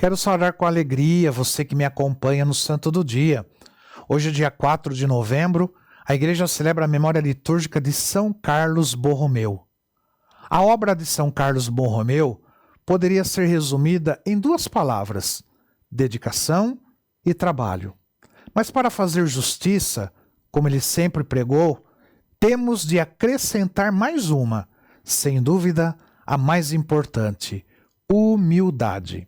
Quero saudar com alegria você que me acompanha no Santo do Dia. Hoje, dia 4 de novembro, a igreja celebra a memória litúrgica de São Carlos Borromeu. A obra de São Carlos Borromeu poderia ser resumida em duas palavras: dedicação e trabalho. Mas para fazer justiça, como ele sempre pregou, temos de acrescentar mais uma, sem dúvida, a mais importante: humildade.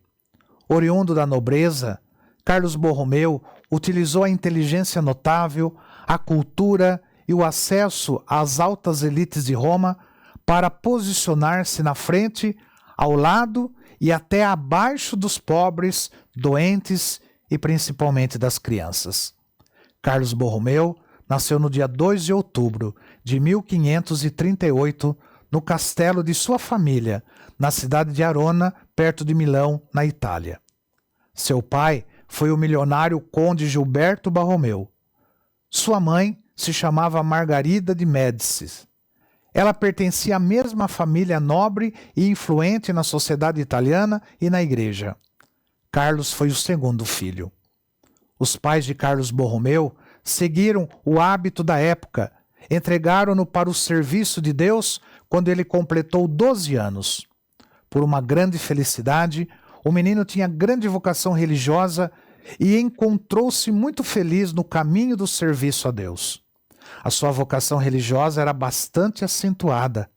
Oriundo da nobreza, Carlos Borromeu utilizou a inteligência notável, a cultura e o acesso às altas elites de Roma para posicionar-se na frente, ao lado e até abaixo dos pobres, doentes e principalmente das crianças. Carlos Borromeu nasceu no dia 2 de outubro de 1538 no castelo de sua família, na cidade de Arona, perto de Milão, na Itália. Seu pai foi o milionário conde Gilberto Borromeu. Sua mãe se chamava Margarida de Médicis. Ela pertencia à mesma família nobre e influente na sociedade italiana e na igreja. Carlos foi o segundo filho. Os pais de Carlos Borromeu seguiram o hábito da época, entregaram-no para o serviço de Deus quando ele completou 12 anos. Por uma grande felicidade, o menino tinha grande vocação religiosa e encontrou-se muito feliz no caminho do serviço a Deus. A sua vocação religiosa era bastante acentuada.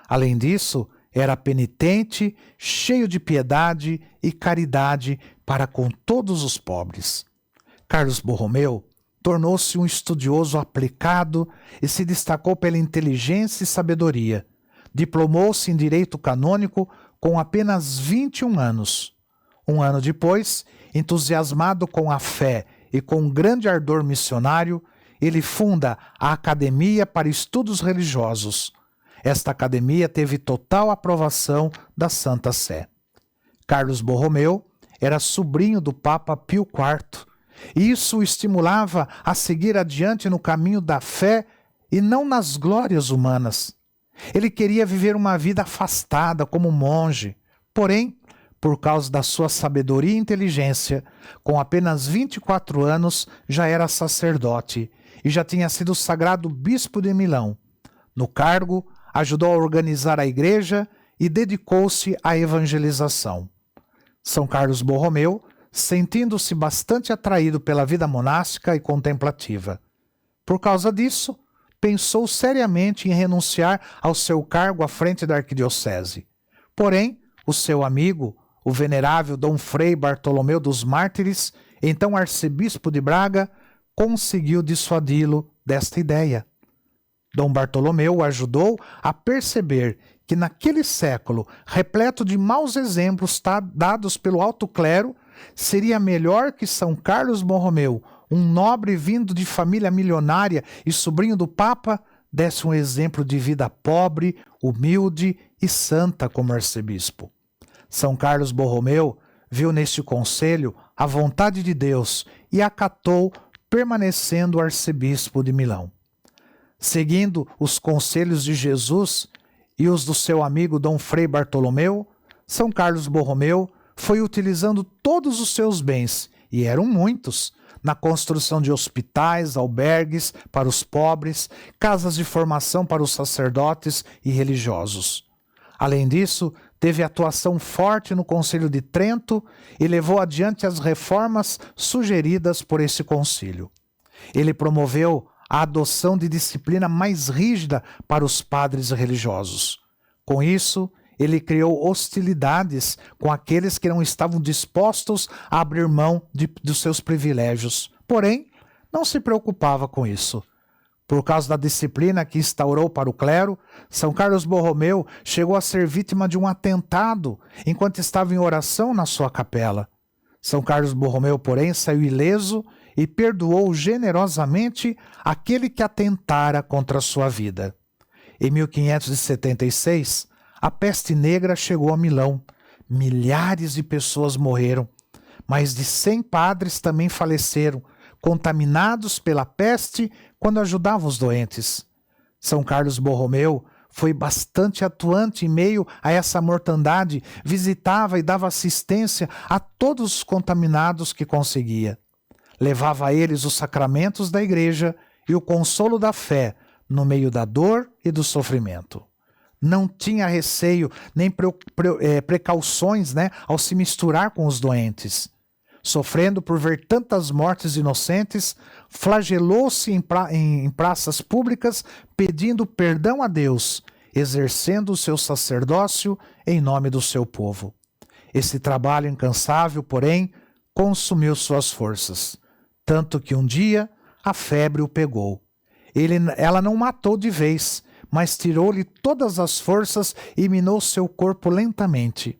Além disso, era penitente, cheio de piedade e caridade para com todos os pobres. Carlos Borromeu tornou-se um estudioso aplicado e se destacou pela inteligência e sabedoria. Diplomou-se em direito canônico com apenas 21 anos. Um ano depois, entusiasmado com a fé e com grande ardor missionário, ele funda a Academia para Estudos Religiosos. Esta academia teve total aprovação da Santa Sé. Carlos Borromeu era sobrinho do Papa Pio IV, e isso o estimulava a seguir adiante no caminho da fé e não nas glórias humanas. Ele queria viver uma vida afastada como monge, porém, por causa da sua sabedoria e inteligência, com apenas 24 anos já era sacerdote e já tinha sido sagrado bispo de Milão. No cargo, ajudou a organizar a igreja e dedicou-se à evangelização. São Carlos Borromeu, sentindo-se bastante atraído pela vida monástica e contemplativa. Por causa disso, pensou seriamente em renunciar ao seu cargo à frente da arquidiocese. Porém, o seu amigo, o venerável Dom Frei Bartolomeu dos Mártires, então arcebispo de Braga, conseguiu dissuadi-lo desta ideia. Dom Bartolomeu o ajudou a perceber que naquele século, repleto de maus exemplos dados pelo alto clero, seria melhor que São Carlos Borromeu, um nobre vindo de família milionária e sobrinho do Papa, desse um exemplo de vida pobre, humilde e santa como arcebispo. São Carlos Borromeu viu neste conselho a vontade de Deus e acatou, permanecendo arcebispo de Milão. Seguindo os conselhos de Jesus e os do seu amigo Dom Frei Bartolomeu, São Carlos Borromeu foi utilizando todos os seus bens, e eram muitos, na construção de hospitais, albergues para os pobres, casas de formação para os sacerdotes e religiosos. Além disso, teve atuação forte no Concílio de Trento e levou adiante as reformas sugeridas por esse concílio. Ele promoveu a adoção de disciplina mais rígida para os padres religiosos. Com isso, ele criou hostilidades com aqueles que não estavam dispostos a abrir mão dos seus privilégios. Porém, não se preocupava com isso. Por causa da disciplina que instaurou para o clero, São Carlos Borromeu chegou a ser vítima de um atentado enquanto estava em oração na sua capela. São Carlos Borromeu, porém, saiu ileso e perdoou generosamente aquele que atentara contra a sua vida. Em 1576, a peste negra chegou a Milão. Milhares de pessoas morreram. Mais de 100 padres também faleceram, contaminados pela peste quando ajudavam os doentes. São Carlos Borromeu foi bastante atuante em meio a essa mortandade, visitava e dava assistência a todos os contaminados que conseguia. Levava a eles os sacramentos da igreja e o consolo da fé no meio da dor e do sofrimento. Não tinha receio nem precauções, ao se misturar com os doentes. Sofrendo por ver tantas mortes inocentes, flagelou-se em praças públicas pedindo perdão a Deus, exercendo o seu sacerdócio em nome do seu povo. Esse trabalho incansável, porém, consumiu suas forças, tanto que um dia a febre o pegou. Ela não matou de vez, mas tirou-lhe todas as forças e minou seu corpo lentamente.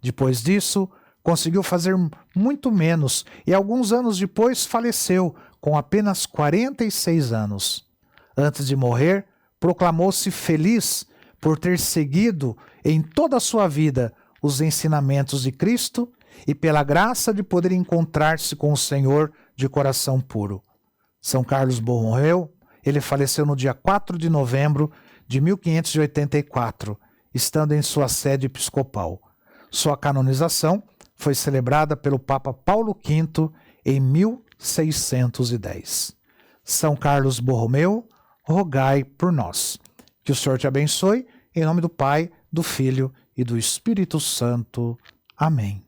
Depois disso, conseguiu fazer muito menos e alguns anos depois faleceu, com apenas 46 anos. Antes de morrer, proclamou-se feliz por ter seguido em toda a sua vida os ensinamentos de Cristo e pela graça de poder encontrar-se com o Senhor de coração puro. São Carlos Borromeu, ele faleceu no dia 4 de novembro de 1584, estando em sua sede episcopal. Sua canonização foi celebrada pelo Papa Paulo V em 1610. São Carlos Borromeu, rogai por nós. Que o Senhor te abençoe, em nome do Pai, do Filho e do Espírito Santo. Amém.